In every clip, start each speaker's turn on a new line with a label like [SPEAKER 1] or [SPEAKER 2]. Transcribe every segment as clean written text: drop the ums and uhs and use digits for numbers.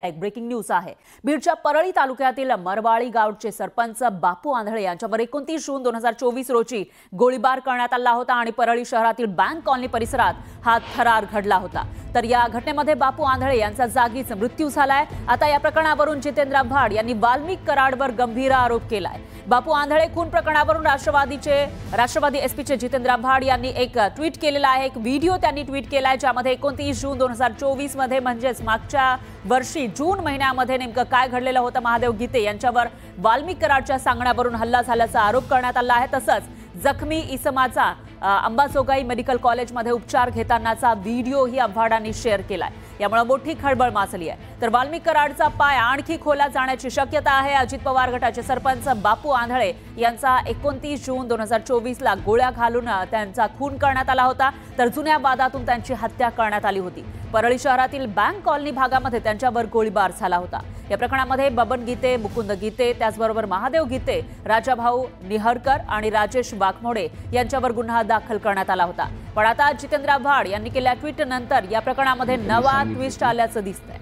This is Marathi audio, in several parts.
[SPEAKER 1] एक ब्रेकिंग न्यूज आहे। बीडच्या परळी तालुक्यातील मरवाळी गावचे सरपंच बापू आंधळे यांच्यावर 29 जून 2024 रोजी गोळीबार करण्यात आला होता आणि परळी शहरातील बँक कॉलनी परिसरात हा थरार घडला होता। तर या घटनेमध्ये बापू आंधळे यांचा जागीच मृत्यू झालाय। आता या प्रकरणावरून जितेंद्र आव्हाड यांनी वाल्मिक कराडवर गंभीर आरोप केलाय। बापू आंधळे खून प्रकरणावरून राष्ट्रवादी एसपीचे जितेंद्र आव्हाड यांनी एक ट्विट केलेला आहे। एक व्हिडिओ त्यांनी ट्विट केलाय ज्यामध्ये 29 जून 2024 मध्ये म्हणजेच मागच्या वर्षी जून महिन्यामध्ये नेमकं काय घडलेलं होतं, महादेव गीते यांच्यावर वाल्मिक कराडच्या सांगण्यावरून हल्ला झाल्याचा आरोप करण्यात आला आहे। तसंच जखमी इसमाचा अंबाजोगाई मेडिकल कॉलेजमध्ये उपचार घेतानाचा व्हिडिओही आव्हाडांनी शेअर केलाय। यामुळे मोठी खळबळ माजली आहे। तर वाल्मिक कराडचा पाय आणखी खोलात जाण्याची शक्यता आहे। अजित पवार गटाचे सरपंच बापू आंधळे यांचा 29 जून 2024 ला गोळ्या घालून त्यांचा खून करण्यात आला होता। तर जुन्या वादातून त्यांची हत्या करण्यात आली होती। परळी शहरातील बँक कॉलनी भागामध्ये त्यांच्यावर गोळीबार झाला होता। या प्रकरणामध्ये बबन गीते, मुकुंद गीते, त्याचबरोबर महादेव गीते, राजाभाऊ निहरकर आणि राजेश वाघमोडे यांच्यावर गुन्हा दाखल करण्यात आला होता। पण आता जितेंद्र आव्हाड यांनी केलेल्या ट्विट नंतर या प्रकरणामध्ये नवा ट्विस्ट आल्याचं दिसतंय।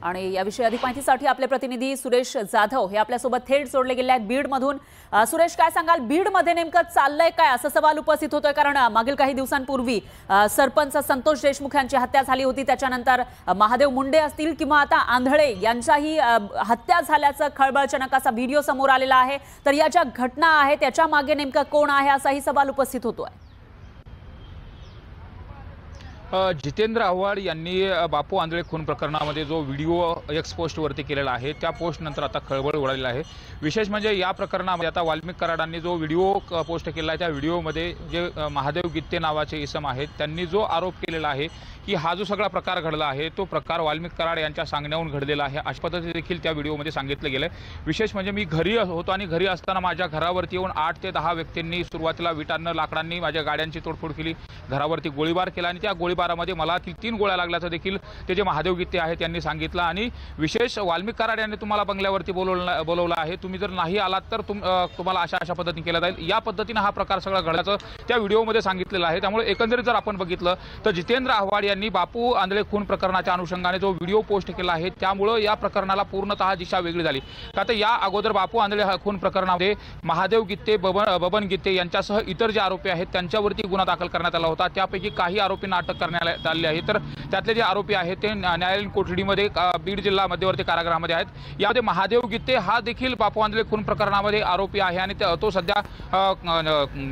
[SPEAKER 1] आणि याविषयी अधिक माहितीसाठी आपले प्रतिनिधी सुरेश जाधव हे आपल्यासोबत थेट जोडले गेले आहेत बीडमधून। सुरेश, काय सांगाल, बीडमध्ये नेमकं चाललंय काय, असा सवाल उपस्थित होतोय? कारण मागील काही दिवसांपूर्वी सरपंच संतोष देशमुख यांची हत्या झाली होती, त्याच्यानंतर महादेव मुंडे असतील किंवा आता आंधळे यांच्याही हत्या झाल्याचं खळबळजनक असा व्हिडिओ समोर आलेला आहे। तर या ज्या घटना आहेत त्याच्या मागे नेमकं कोण आहे असाही सवाल उपस्थित होतोय।
[SPEAKER 2] जितेंद्र आव्हाड यांनी बापू आंधळे खून प्रकरणामध्ये जो व्हिडिओ एक्स पोस्टवरती केलेला आहे त्या पोस्टनंतर आता खळबळ उडालेला आहे। विशेष म्हणजे या प्रकरणामध्ये आता वाल्मिक कराडांनी जो व्हिडिओ पोस्ट केला आहे त्या व्हिडिओमध्ये जे महादेव गीते नावाचे इसम आहेत त्यांनी जो आरोप केलेला आहे की हा जो सगळा प्रकार घडला आहे तो प्रकार वाल्मिक कराड यांच्या सांगण्यावरून घडलेला आहे अशा पद्धतीने देखील त्या व्हिडिओमध्ये सांगितलं गेलं आहे। विशेष म्हणजे मी घरी होतो आणि घरी असताना माझ्या घरावरती येऊन 8 ते 10 व्यक्तींनी सुरुवातीला विटांना लाकडांनी माझ्या गाड्यांची तोडफोड केली, घरावरती गोळीबार केला आणि त्या गोळीबारामध्ये मला 3 गोळ्या लागल्याचं देखील ते जे महादेव गीते आहेत त्यांनी सांगितलं। आणि विशेष वाल्मिक कराड यांनी तुम्हाला बंगल्यावरती बोलवलं आहे, तुम्ही जर नाही आलात तर तुम्हाला अशा पद्धतीने केलं जाईल, या पद्धतीने हा प्रकार सगळा घडल्याचं त्या व्हिडिओमध्ये सांगितलेलं आहे। त्यामुळे एकंदरीत जर आपण बघितलं तर जितेंद्र आव्हाड यांनी बापू आंधळे खून प्रकरणाच्या अनुषंगाने जो व्हिडिओ पोस्ट केला आहे त्यामुळे या प्रकरणाला पूर्णतः दिशा वेगळी झाली। आता या अगोदर बापू आंधळे खून प्रकरणामध्ये महादेव गीते, बबन गीते यांच्यासह इतर जे आरोपी आहेत त्यांच्यावरती गुन्हा दाखल करण्यात आला होता। त्यापैकी काही आरोपींना अटक करण्यात आली आहे। तर त्यातले जे आरोपी आहेत ते न्यायालयीन कोठडीमध्ये बीड जिल्हा मध्यवर्ती कारागृहामध्ये आहेत। यामध्ये महादेव गीते हा देखील बापू आंधळे खून प्रकरणामध्ये आरोपी आहे आणि तो सध्या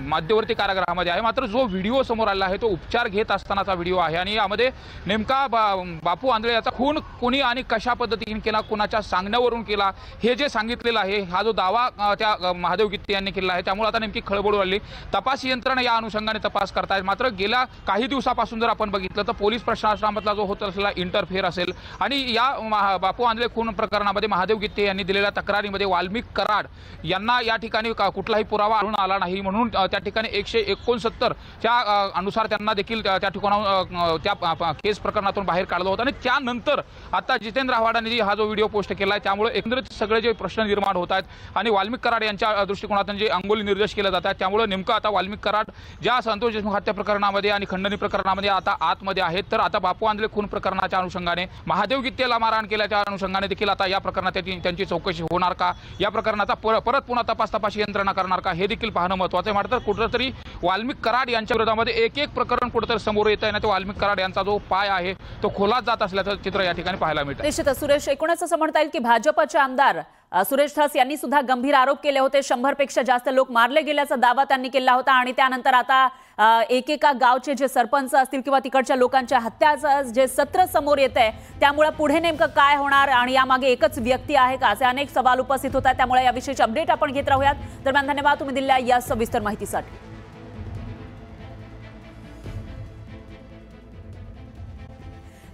[SPEAKER 2] मध्यवर्ती कारागृहामध्ये आहे। मात्र जो व्हिडिओ समोर आला आहे तो उपचार घेत असतानाचा व्हिडिओ आहे आणि यामध्ये नेमका बापू आंधळे याचा खून कोणी आणि कशा पद्धतीने केला, कोणाच्या सांगण्यावरून केला हे जे सांगितलेलं आहे, हा जो दावा त्या महादेव गीते यांनी केला आहे त्यामुळे आता नेमकी खळबळ उडाली। तपास यंत्रणा या अनुषंगाने तपास करतायत। मात्र गेल्या काही दिवसापासून जर आपण बघितलं तर पोलीस प्रशासनामधला जो होत असलेला इंटरफेअर असेल आणि या बापू आंधळे खून प्रकरणामध्ये महादेव गीते यांनी दिलेल्या तक्रारीमध्ये वाल्मिक कराड यांना या ठिकाणी कुठलाही पुरावा आढळून आला नाही, म्हणून त्या ठिकाणी 169 च्या अनुसार त्यांना देखील त्या ठिकाणाहून त्या केस प्रकरणातून बाहेर काढलं होतं। आणि त्यानंतर आता जितेंद्र आव्हाडांनी हा जो व्हिडिओ पोस्ट केला आहे त्यामुळे एकंदरीत सगळे जे प्रश्न निर्माण होत आहेत आणि वाल्मिक कराड यांच्या दृष्टिकोनातून जे अंगोली निर्देश केले जातात त्यामुळे नेमकं आता वाल्मिक कराड ज्या संतोष देशमुख हत्या प्रकरणामध्ये आणि खंडणी प्रकरणामध्ये आता आतमध्ये आहेत, तर आता बापू आंधळे खून प्रकरणाच्या अनुषंगाने महादेव गीतेला मारहाण केल्याच्या अनुषंगाने देखील आता या प्रकरणात त्यांची चौकशी होणार का, या प्रकरणाचा परत पुन्हा तपास यंत्रणा करणार का, हे देखील पाहणं महत्त्वाचं आहे। मात्र कुठेतरी वाल्मिक कराड यांच्या विरोधामध्ये एक प्रकरण कुठेतरी समोर येत आहे ना, ते वाल्मिक कराड यांचा जो पाय आहे तो खोलात जात असल्याचं चित्र या ठिकाणी पाहायला मिळतं।
[SPEAKER 1] निश्चितच सुरेश, एकूणच असं म्हणता येईल की भाजपचे आमदार सुरेश धस यांनी सुद्धा गंभीर आरोप केले होते। 100 पेक्षा जास्त लोक मारले गेल्याचा दावा त्यांनी केला होता आणि त्यानंतर आता एकेका गावचे जे सरपंच असतील किंवा तिकडच्या लोकांच्या हत्याचं जे सत्र समोर येत आहे त्यामुळे पुढे नेमकं काय होणार आणि यामागे एकच व्यक्ती आहे का, असे अनेक सवाल उपस्थित होतात। त्यामुळे याविषयीची अपडेट आपण घेत राहूयात। दरम्यान धन्यवाद तुम्ही दिलेल्या या सविस्तर माहितीसाठी।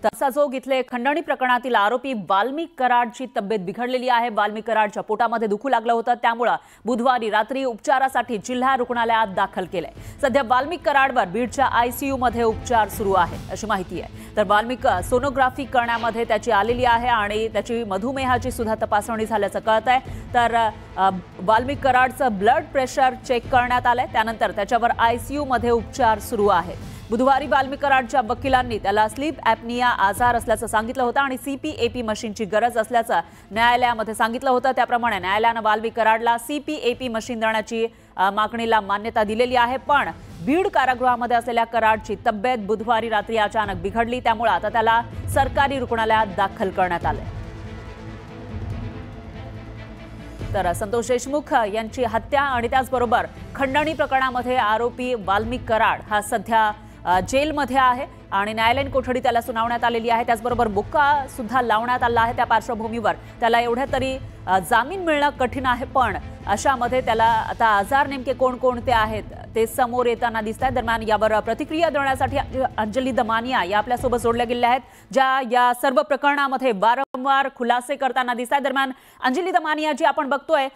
[SPEAKER 1] तसाजोग इथले खंडणी प्रकरणातील आरोपी वाल्मिक कराडची तब्येत बिघडलेली आहे। वाल्मिक कराडच्या पोटामध्ये दुखू लागलं होतं, त्यामुळे बुधवारी रात्री उपचारासाठी जिल्हा रुग्णालयात दाखल केलंय। सध्या वाल्मिक कराडवर बीडच्या आयसीयू मध्ये उपचार सुरू आहेत अशी माहिती आहे। तर वाल्मिक सोनोग्राफी करण्यामध्ये त्याची आलेली आहे आणि त्याची मधुमेहाची सुद्धा तपासणी झाल्याचं कळत आहे। तर वाल्मिक कराडचं ब्लड प्रेशर चेक करण्यात आलंय, त्यानंतर त्याच्यावर आयसीयू मध्ये उपचार सुरू आहेत। बुधवारी वाल्मिक कराडच्या वकिलांनी त्याला स्लीप ॲपनिया आजार असल्याचं सांगितलं होतं आणि CPAP मशीनची गरज असल्याचं न्यायालयामध्ये सांगितलं होतं। त्याप्रमाणे न्यायालयानं वाल्मिक कराडला CPAP मशीन देण्याची मागणीला मान्यता दिलेली आहे। पण बीड कारागृहामध्ये असलेल्या कराडची तब्येत बुधवारी रात्री अचानक बिघडली, त्यामुळे आता त्याला सरकारी रुग्णालयात दाखल करण्यात आले। तर संतोष देशमुख यांची हत्या आणि त्याचबरोबर खंडणी प्रकरणामध्ये आरोपी वाल्मिक कराड हा सध्या जेलमध्ये आहे आणि न्यायालयीन कोठडी त्याला सुनावण्यात आलेली आहे। त्याचबरोबर बुक्का सुद्धा लावण्यात आला आहे। त्या पार्श्वभूमीवर त्याला एवढ्या तरी जामीन मिळणं कठीण आहे, पण अशामध्ये त्याला आता आजार नेमके कोणकोणते आहेत ते समोर येताना दिसत आहेत। दरम्यान यावर प्रतिक्रिया देण्यासाठी अंजली दमानिया या आपल्यासोबत जोडल्या गेल्या आहेत, ज्या या सर्व प्रकरणामध्ये वारंवार खुलासे करताना दिसत आहेत। दरम्यान अंजली दमानिया जी आपण बघतोय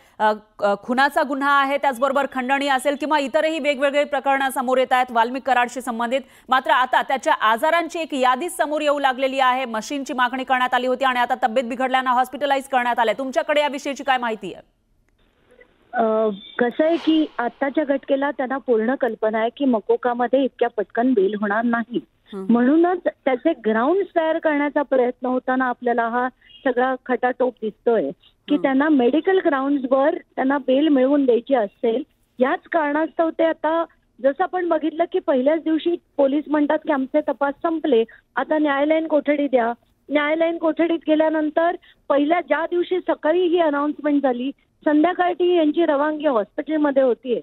[SPEAKER 1] खुनाचा गुन्हा आहे, त्याचबरोबर खंडणी असेल किंवा इतरही वेगवेगळे प्रकरणं समोर येत आहेत वाल्मिक कराडशी संबंधित, मात्र आता त्याच्या आजारांची एक यादी समोर येऊ लागलेली आहे। मशीनची मागणी करण्यात आली होती आणि आता तब्येत बिघडल्यानं हॉस्पिटलाइज करण्यात आले। तुमच्याकडे या विषयीची काय माहिती आहे?
[SPEAKER 3] कसं आहे की आताच्या घटकेला त्यांना पूर्ण कल्पना आहे की मकोकामध्ये इतक्या पटकन बेल होणार नाही, म्हणूनच त्याचे ग्राउंड तयार करण्याचा प्रयत्न होताना आपल्याला हा सगळा खटाटोप दिसतोय की त्यांना मेडिकल ग्राउंड्सवर त्यांना बेल मिळवून द्यायची असेल। याच कारणास्तव ते आता जसं आपण बघितलं की पहिल्याच दिवशी पोलीस म्हणतात की आमचे तपास संपले, आता न्यायालयीन कोठडी द्या। न्यायालयीन कोठडीत गेल्यानंतर पहिल्या ज्या दिवशी सकाळी ही अनाउन्समेंट झाली, संध्याकाळी यांची रवानगी हॉस्पिटलमध्ये होतीये।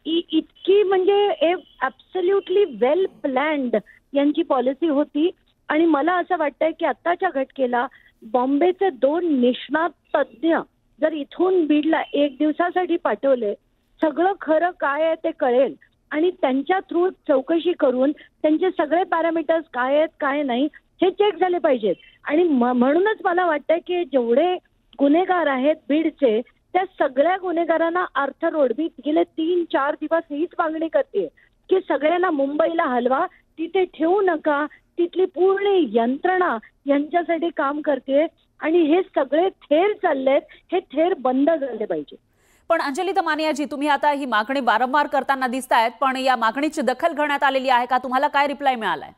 [SPEAKER 3] इतकी म्हणजे ॲब्सोल्युटली वेल प्लॅन्ड यांची पॉलिसी होती आणि मला असं वाटतंय की आत्ताच्या घटकेला बॉम्बेचे 2 निष्णात तज्ज्ञ जर इथून बीडला 1 दिवसासाठी पाठवले, सगळं खरं काय आहे ते कळेल आणि त्यांच्या थ्रू चौकशी करून त्यांचे सगळे पॅरामीटर्स काय आहेत काय नाही हे चेक झाले पाहिजेत। आणि म्हणूनच मला वाटतंय की जेवढे गुन्हेगार आहेत बीडचे, त्या सगळ्या गुन्हेगारांना अर्थ रोड मी गेले 3-4 दिवस हीच मागणी करते की सगळ्यांना मुंबईला हलवा, तिथे ठेवू नका। तिथली पूर्ण यंत्रणा यांच्यासाठी काम करते आणि हे सगळे थेर चाललेत, हे थेर बंद झाले पाहिजे।
[SPEAKER 1] पण अंजली दमानियाजी, तुम्ही आता ही मागणी वारंवार करताना दिसतायत, पण या मागणीची दखल घेण्यात आलेली आहे का? तुम्हाला काय रिप्लाय मिळालाय?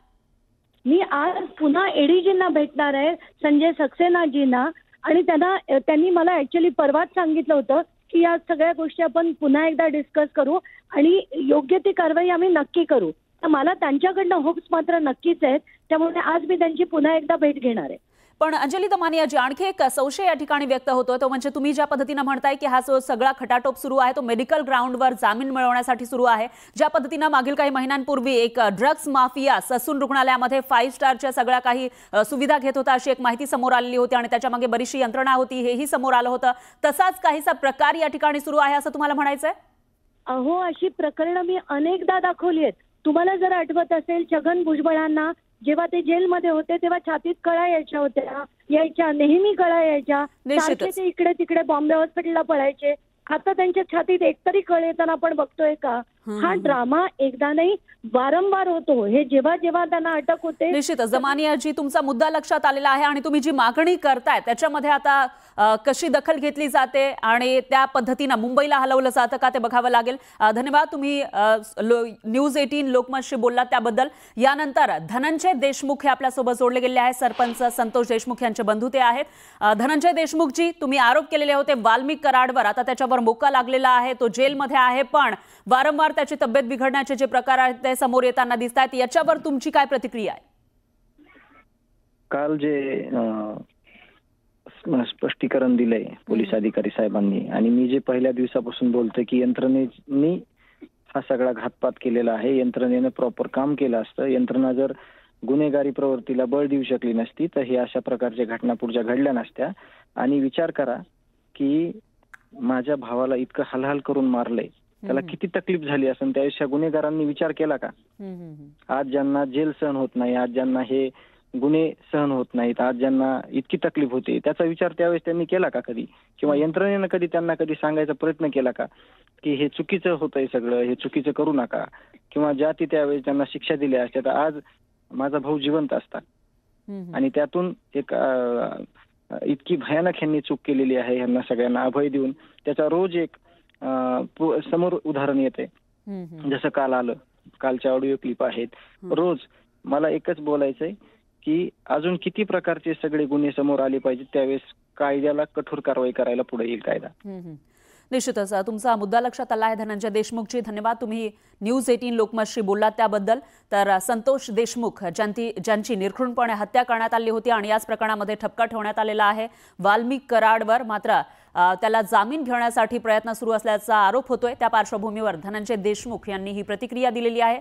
[SPEAKER 3] मी आज पुन्हा एडीजींना भेटणार आहे, संजय सक्सेनाजींना, आणि त्यांनी मला ऍक्च्युअली परवाच सांगितलं होतं की या सगळ्या गोष्टी आपण पुन्हा एकदा डिस्कस करू आणि योग्य ती कारवाई आम्ही नक्की करू। तर मला त्यांच्याकडनं होप्स मात्र नक्कीच आहेत, त्यामुळे आज मी त्यांची पुन्हा एकदा भेट घेणार आहे।
[SPEAKER 1] पण अंजली दमानियाजी, आणखी एक संशय या ठिकाणी व्यक्त होतो, तो म्हणजे तुम्ही ज्या पद्धतीने म्हणताय की हा जो सगळा खटाटोप सुरू आहे तो मेडिकल ग्राउंडवर जामीन मिळवण्यासाठी सुरू आहे, ज्या पद्धतीने मागील काही महिन्यांपूर्वी एक ड्रग्स माफिया ससून रुग्णालयामध्ये 5 स्टारच्या सगळ्या काही सुविधा घेत होता अशी एक माहिती समोर आलेली होती आणि त्याच्यामागे बरीचशी यंत्रणा होती, हेही समोर आलं होतं। तसाच काहीसा प्रकार या ठिकाणी सुरू आहे असं तुम्हाला म्हणायचंय?
[SPEAKER 3] अहो, अशी प्रकरणं मी अनेकदा दाखवली आहेत। तुम्हाला जर आठवत असेल, छगन भुजबळांना जेव्हा ते जेलमध्ये होते तेव्हा छातीत कळा यायच्या नेहमी कळा यायच्या, सारखे ते इकडे तिकडे बॉम्बे हॉस्पिटलला पळायचे। आता त्यांच्या छातीत एकतरी कळ येताना आपण बघतोय का? हा ड्रामा एकदा नाही वारंवार होतो, हे जेव्हा जेव्हा त्यांना अटक होते।
[SPEAKER 1] निश्चितच दमानियाजी, तुमचा मुद्दा लक्षात आलेला आहे आणि तुम्ही जी मागणी करताय त्याच्यामध्ये आता कशी दखल घेतली जाते आणि त्या पद्धतीने मुंबईला हलवलं जातं का ते बघावं लागेल। धन्यवाद, तुम्ही न्यूज 18 लोकमतशी बोललात त्याबद्दल। यानंतर धनंजय देशमुख हे आपल्यासोबत जोडले गेले आहेत, सरपंच संतोष देशमुख यांचे बंधू ते आहेत। धनंजय देशमुखजी, तुम्ही आरोप केलेले होते वाल्मिक कराडवर, आता त्याच्यावर मोका लागलेला आहे, तो जेलमध्ये आहे, पण वारंवार त्याची तब्येत बिघडण्याचे जे प्रकार आहेत ते समोर येताना दिसत आहेत, याच्यावर तुमची काय प्रतिक्रिया आहे?
[SPEAKER 4] काल जे स्पष्टीकरण दिलंय पोलीस अधिकारी साहेबांनी, आणि मी जे पहिल्या दिवसापासून बोलतोय की यंत्रणेने हा सगळा घातपात केलेला आहे, यंत्रणेने प्रॉपर काम केलं असतं, यंत्रणा जर गुन्हेगारी प्रवृत्तीला बळ देऊ शकली नसती तर हे अशा प्रकारच्या घटना पुढच्या घडल्या नसत्या। आणि विचार करा की माझ्या भावाला इतकं हलहल करून मारलंय, त्याला किती तकलीफ झाली असेल, त्याविषयी गुन्हेगारांनी विचार केला का? आज ज्यांना जेल सहन होत नाही, आज ज्यांना हे गुन्हे सहन होत नाहीत, आज ज्यांना इतकी तकलीफ होते, त्याचा विचार त्यावेळेस त्यांनी केला का कधी? किंवा यंत्रणेनं त्यांना कधी सांगायचा प्रयत्न केला का की हे चुकीचं होतंय सगळं, हे चुकीचं करू नका? किंवा ज्या ती त्यावेळेस त्यांना शिक्षा दिल्या असत्या तर आज माझा भाऊ जिवंत असता. आणि त्यातून एक इतकी भयानक ह्यांनी चूक केलेली आहे, ह्यांना सगळ्यांना अभय देऊन त्याचा रोज एक समोर उदाहरण येते. जसं काल आलं, कालच्या ऑडिओ क्लिप आहेत. रोज मला एकच बोलायचंय की अजून किती प्रकारचे सगळे गुन्हे समोर आले पाहिजेत, त्यावेळेस कायद्याला कठोर कारवाई करायला पुढे येईल कायदा.
[SPEAKER 1] निश्चितच तुमचा मुद्दा लक्षात आला आहे धनंजय देशमुखजी. धन्यवाद, तुम्ही न्यूज 18 लोकमतशी बोललात त्याबद्दल. तर संतोष देशमुख ज्यांची निर्घृणपणे हत्या करण्यात आली होती आणि याच प्रकरणामध्ये ठपका ठेवण्यात आलेला आहे वाल्मिक कराडवर, मात्र त्याला जामीन घेण्यासाठी प्रयत्न सुरू असल्याचा आरोप होतोय. त्या पार्श्वभूमीवर धनंजय देशमुख यांनी ही प्रतिक्रिया दिलेली आहे.